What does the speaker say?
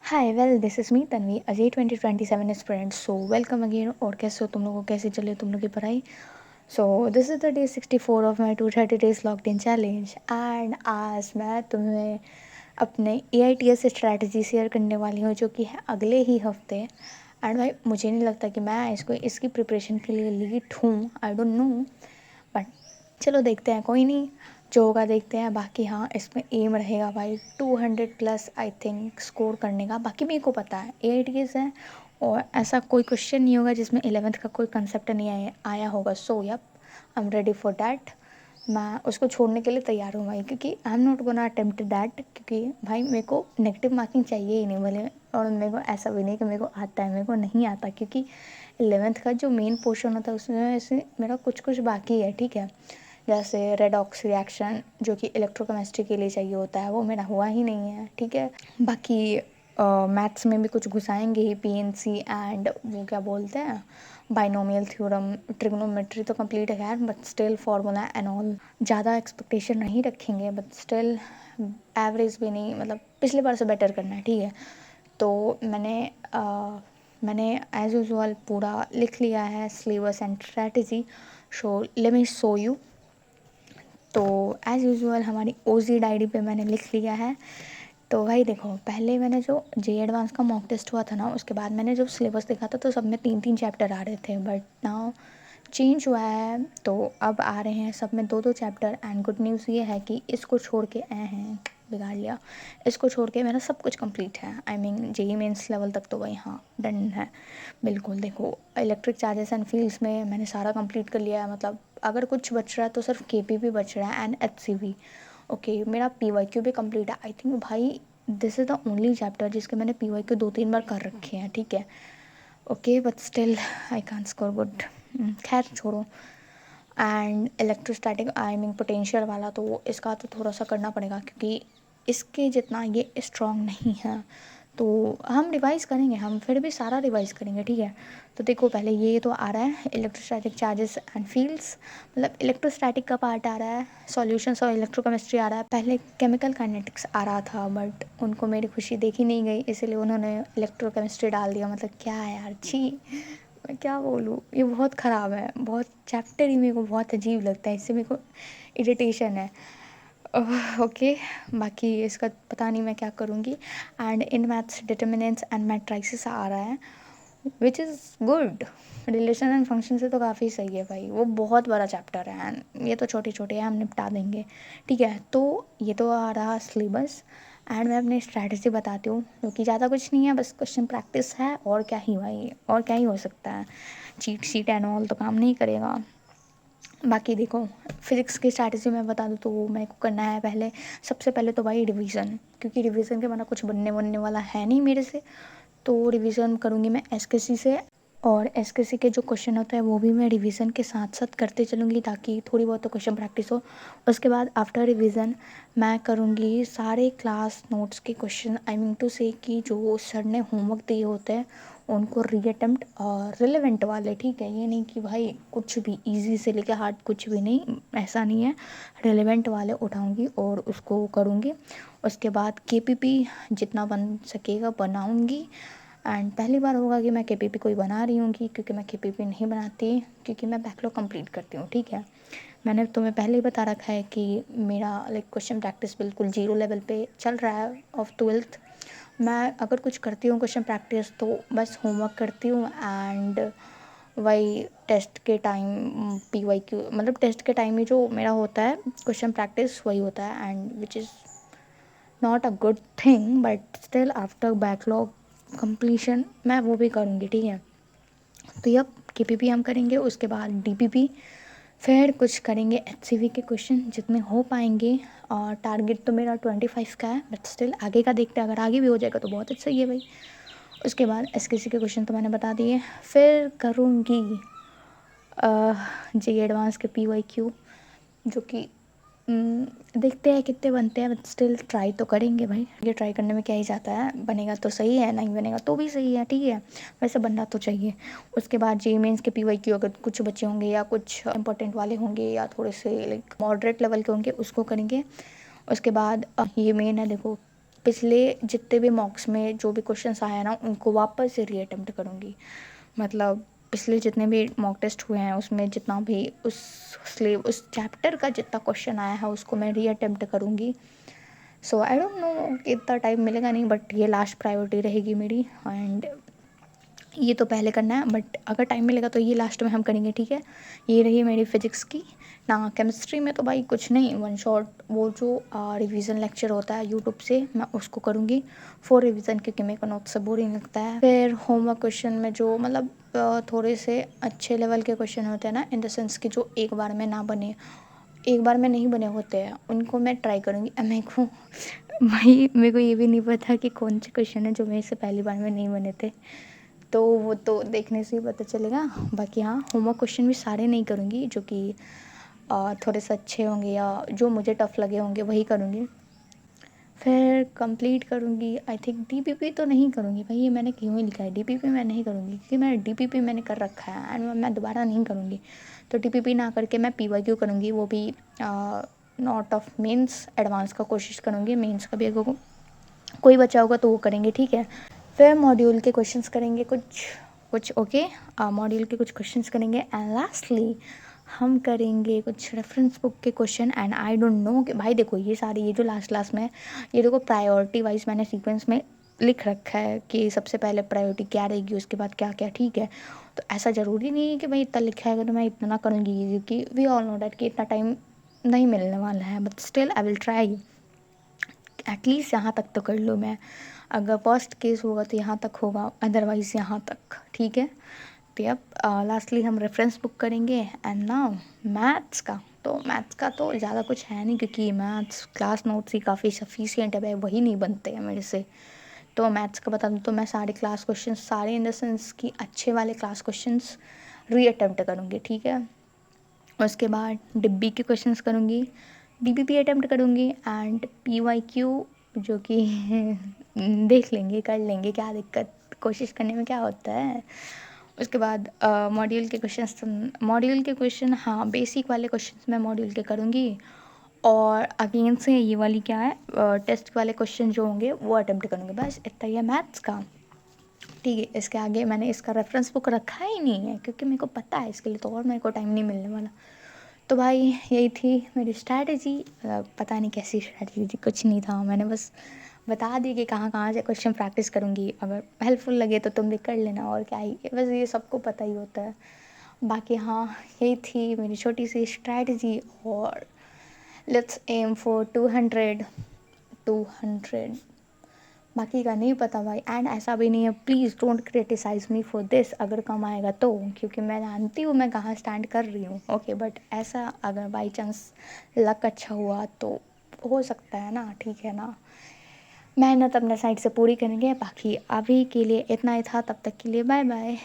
Hi well this is me Tanvi Ajay 2027 student so welcome again. और कैसे हो तुम लोगों को, कैसे चले तुम लोग की पढ़ाई। So this is the day 64 of my 230 days locked in challenge and आज मैं तुम्हें अपने AITS स्ट्रैटेजी शेयर करने वाली हूँ जो कि है अगले ही हफ्ते। एंड भाई मुझे नहीं लगता कि मैं इसकी प्रिपरेशन के लिए लीड हूँ, आई डोंट नो, बट चलो देखते हैं, कोई नहीं, जो होगा देखते हैं। बाकी हाँ, इसमें एम रहेगा भाई 200 प्लस आई थिंक स्कोर करने का। बाकी मेरे को पता है AITS है और ऐसा कोई क्वेश्चन नहीं होगा जिसमें 11th का कोई कंसेप्ट नहीं आया होगा। So yup, I am ready for that. मैं उसको छोड़ने के लिए तैयार हूँ भाई, क्योंकि I am not gonna attempt that, क्योंकि भाई मेरे को नेगेटिव मार्किंग चाहिए ही नहीं भले। और मेरे को ऐसा भी नहीं कि मेरे को आता है, मेरे को नहीं आता, क्योंकि 11th का जो मेन पोर्शन होता है उसमें से मेरा कुछ कुछ बाकी है, ठीक है। जैसे रेडॉक्स रिएक्शन जो कि इलेक्ट्रोकेमिस्ट्री के लिए चाहिए होता है, वो मेरा हुआ ही नहीं है, ठीक है। बाकी मैथ्स में भी कुछ घुसाएंगे ही, PNC एंड वो क्या बोलते हैं, बाइनोमियल थ्योरम, ट्रिग्नोमेट्री तो कंप्लीट है यार, but still formula and all. ज़्यादा एक्सपेक्टेशन नहीं रखेंगे, बट स्टिल एवरेज भी नहीं, मतलब पिछले बार से बेटर करना है, ठीक है। तो मैंने एज यूजुअल पूरा लिख लिया है syllabus and strategy. So let me show you. तो एज़ यूजुअल हमारी OZ डायरी पे मैंने लिख लिया है। तो भाई देखो, पहले मैंने जो जे एडवांस का मॉक टेस्ट हुआ था ना, उसके बाद मैंने जब सिलेबस देखा था तो सब में 3-3 चैप्टर आ रहे थे, बट नाउ चेंज हुआ है। तो अब आ रहे हैं सब में 2-2 चैप्टर। एंड गुड न्यूज़ ये है कि इसको छोड़ के बिगाड़ लिया, इसको छोड़ के मेरा सब कुछ कंप्लीट है। I mean JEE mains level तक तो भाई हाँ डन है बिल्कुल। देखो, इलेक्ट्रिक चार्जेस एंड फील्ड्स में मैंने सारा कंप्लीट कर लिया है, मतलब अगर कुछ बच रहा है तो सिर्फ KPP बच रहा है एंड HCV। ओके, मेरा PYQ भी कंप्लीट है आई थिंक भाई। This is the only chapter जिसके मैंने PYQ 2-3 बार कर रखे हैं, ठीक है। Okay but still I can't score good, खैर छोड़ो। And electrostatic I mean potential वाला तो इसका तो थोड़ा सा करना पड़ेगा, क्योंकि इसके जितना ये स्ट्रॉन्ग नहीं है। तो हम रिवाइज़ करेंगे, हम फिर भी सारा रिवाइज़ करेंगे, ठीक है। तो देखो, पहले ये तो आ रहा है इलेक्ट्रोस्टैटिक चार्जेस एंड फील्ड्स, मतलब इलेक्ट्रोस्टैटिक का पार्ट आ रहा है, सॉल्यूशंस और इलेक्ट्रोकेमिस्ट्री आ रहा है। पहले केमिकल काइनेटिक्स आ रहा था, बट उनको मेरी खुशी देखी नहीं गई, इसलिए उन्होंने इलेक्ट्रोकेमिस्ट्री डाल दिया। मतलब क्या है यार, छी, मैं क्या बोलूँ, ये बहुत ख़राब है, बहुत चैप्टर ही मेरे को बहुत अजीब लगता है, इससे मेरे को इरिटेशन है। ओके, बाकी इसका पता नहीं मैं क्या करूँगी। And in maths determinants and matrices आ रहा है, which is good. Relation and function से तो काफ़ी सही है भाई, वो बहुत बड़ा चैप्टर है एंड ये तो छोटे छोटे हैं, हम निपटा देंगे, ठीक है। तो ये तो आ रहा सिलेबस। एंड मैं अपनी स्ट्रैटेजी बताती हूँ, क्योंकि ज़्यादा कुछ नहीं है, बस क्वेश्चन प्रैक्टिस है, और क्या ही भाई, और क्या ही हो सकता है। चीट शीट एंड ऑल तो काम नहीं करेगा। बाकी देखो, फिज़िक्स की स्ट्रैटेजी मैं बता दूँ तो मेरे को करना है पहले, सबसे पहले तो भाई रिवीजन, क्योंकि रिवीजन के बिना कुछ बनने वाला है नहीं मेरे से। तो रिवीजन करूँगी मैं SKC से, और SKC के जो क्वेश्चन होते हैं वो भी मैं रिवीजन के साथ साथ करते चलूँगी, ताकि थोड़ी बहुत तो क्वेश्चन प्रैक्टिस हो। उसके बाद आफ्टर रिवीजन मैं करूँगी सारे क्लास नोट्स के क्वेश्चन, आई मीन टू से कि जो सर ने होमवर्क दिए होते हैं उनको रीअटेम्प्ट और रिलेवेंट वाले, ठीक है। ये नहीं कि भाई कुछ भी इजी से लेकर हार्ड कुछ भी नहीं, ऐसा नहीं है। रिलेवेंट वाले उठाऊंगी और उसको करूँगी। उसके बाद KPP जितना बन सकेगा बनाऊंगी। एंड पहली बार होगा कि मैं KPP कोई बना रही हूँ, क्योंकि मैं KPP नहीं बनाती, क्योंकि मैं बैकलॉग कंप्लीट करती हूँ, ठीक है। मैंने तुम्हें पहले ही बता रखा है कि मेरा लाइक क्वेश्चन प्रैक्टिस बिल्कुल 0 लेवल पे चल रहा है ऑफ 12th। मैं अगर कुछ करती हूँ क्वेश्चन प्रैक्टिस तो बस होमवर्क करती हूँ, एंड वही टेस्ट के टाइम PYQ, मतलब टेस्ट के टाइम ही जो मेरा होता है क्वेश्चन प्रैक्टिस वही होता है, and which is not a good thing, but still after backlog completion मैं वो भी करूँगी, ठीक है। तो यब KPP हम करेंगे, उसके बाद DPP, फिर कुछ करेंगे HCV के क्वेश्चन जितने हो पाएंगे। और टारगेट तो मेरा 25 का है, बट स्टिल आगे का देखते हैं, अगर आगे भी हो जाएगा तो बहुत अच्छा ही है भाई। उसके बाद SKC के क्वेश्चन तो मैंने बता दिए। फिर करूँगी JEE एडवांस के PYQ, जो कि देखते हैं कितने बनते हैं, बट स्टिल ट्राई तो करेंगे भाई। ये ट्राई करने में क्या ही जाता है, बनेगा तो सही है, नहीं बनेगा तो भी सही है, ठीक है। वैसे बनना तो चाहिए। उसके बाद JEE मेंस के PYQ अगर कुछ बच्चे होंगे या कुछ इंपॉर्टेंट वाले होंगे या थोड़े से लाइक मॉडरेट लेवल के होंगे, उसको करेंगे। उसके बाद ये मेन है, देखो पिछले जितने भी मॉक्स में जो भी क्वेश्चंस आया ना उनको वापस से रीअटेम्प्ट करूँगी। मतलब पिछले जितने भी मॉक टेस्ट हुए हैं उसमें जितना भी उस चैप्टर का जितना क्वेश्चन आया है उसको मैं रीअटेम्प्ट करूँगी। सो आई डोंट नो इतना टाइम मिलेगा नहीं, बट ये लास्ट प्रायोरिटी रहेगी मेरी। एंड ये तो पहले करना है, बट अगर टाइम मिलेगा तो ये लास्ट में हम करेंगे, ठीक है। ये रही मेरी फिजिक्स की ना। केमिस्ट्री में तो भाई कुछ नहीं, वन शॉट वो जो रिवीजन लेक्चर होता है यूट्यूब से मैं उसको करूँगी फॉर रिवीजन, क्योंकि मेरे को नोट्स से बोरिंग लगता है। फिर होमवर्क क्वेश्चन में जो मतलब थोड़े से अच्छे लेवल के क्वेश्चन होते हैं ना, इन द सेंस कि जो एक बार में ना बने, एक बार में नहीं बने होते हैं, उनको मैं ट्राई करूँगी। मेरे को भाई मेरे को ये भी नहीं पता कि कौन से क्वेश्चन है जो मेरे से पहली बार में नहीं बने थे, तो वो तो देखने से ही पता चलेगा। बाकी हाँ, होमवर्क क्वेश्चन भी सारे नहीं करूँगी, जो कि थोड़े से अच्छे होंगे या जो मुझे टफ़ लगे होंगे वही करूँगी। फिर कंप्लीट करूँगी आई थिंक। डीपीपी तो नहीं करूँगी भाई, ये मैंने क्यों ही लिखा है, डीपीपी मैं नहीं करूँगी क्योंकि मैं डीपीपी मैंने कर रखा है एंड मैं दोबारा नहीं करूँगी। तो डीपीपी ना करके मैं पीवाईक्यू करूँगी, वो भी नॉट ऑफ मेंस, एडवांस का कोशिश करूँगी। मेंस का भी अगर कोई बचा होगा तो वो करेंगे, ठीक है। फिर मॉड्यूल के क्वेश्चंस करेंगे कुछ कुछ ओके, मॉड्यूल के कुछ क्वेश्चंस करेंगे एंड लास्टली हम करेंगे कुछ रेफरेंस बुक के question. And I don't know कि भाई देखो ये सारी ये जो लास्ट में ये देखो प्रायोरिटी वाइज मैंने सीक्वेंस में लिख रखा है कि सबसे पहले प्रायोरिटी क्या रहेगी, उसके बाद क्या क्या, ठीक है। तो ऐसा ज़रूरी नहीं है कि भाई इतना लिखा है तो मैं इतना करूँगी, क्योंकि वी ऑल नो डैट कि इतना टाइम नहीं मिलने वाला है, but still I will try. At least यहाँ तक तो कर लूँ मैं। अगर फर्स्ट केस होगा तो यहाँ तक होगा, अदरवाइज़ यहाँ तक, ठीक है। तो अब लास्टली हम रेफरेंस बुक करेंगे। एंड नाउ मैथ्स का तो ज़्यादा कुछ है नहीं, क्योंकि मैथ्स क्लास नोट्स ही काफ़ी सफिशिएंट है भाई, वही नहीं बनते हैं मेरे से। तो मैथ्स का बता दूँ तो मैं सारे क्लास क्वेश्चन, सारे इन द सेंस कि अच्छे वाले क्लास क्वेश्चंस रीअटेम्प्ट करूँगी, ठीक है। उसके बाद डिब्बी के क्वेश्चंस करूँगी, डीबीपी अटेम्प्ट करूँगी एंड पीवाईक्यू जो कि देख लेंगे, कर लेंगे, क्या दिक्कत, कोशिश करने में क्या होता है। उसके बाद मॉड्यूल के क्वेश्चन हाँ बेसिक वाले क्वेश्चंस मैं मॉड्यूल के करूँगी। और अगेन से ये वाली क्या है, टेस्ट वाले क्वेश्चन जो होंगे वो अटेम्प्ट करूँगी। बस इतना ही है मैथ्स का, ठीक है। इसके आगे मैंने इसका रेफरेंस बुक रखा ही नहीं है, क्योंकि मेरे को पता है इसके लिए तो और मेरे को टाइम नहीं मिलने वाला। तो भाई यही थी मेरी स्ट्रैटेजी। पता नहीं कैसी स्ट्रैटेजी, कुछ नहीं था, मैंने बस बता दी कि कहाँ कहाँ से क्वेश्चन प्रैक्टिस करूँगी। अगर हेल्पफुल लगे तो तुम भी कर लेना, और क्या ही, बस ये सबको पता ही होता है। बाकी हाँ, यही थी मेरी छोटी सी स्ट्रैटेजी। और लेट्स एम फॉर 200 बाकी का नहीं पता भाई। एंड ऐसा भी नहीं है, please don't criticise me for this, अगर कम आएगा तो, क्योंकि मैं जानती हूँ मैं कहाँ स्टैंड कर रही हूँ, ओके। बट ऐसा अगर बाई चांस लक अच्छा हुआ तो हो सकता है ना, ठीक है ना। मेहनत अपने साइड से पूरी करेंगे। बाकी अभी के लिए इतना ही था, तब तक के लिए बाय बाय।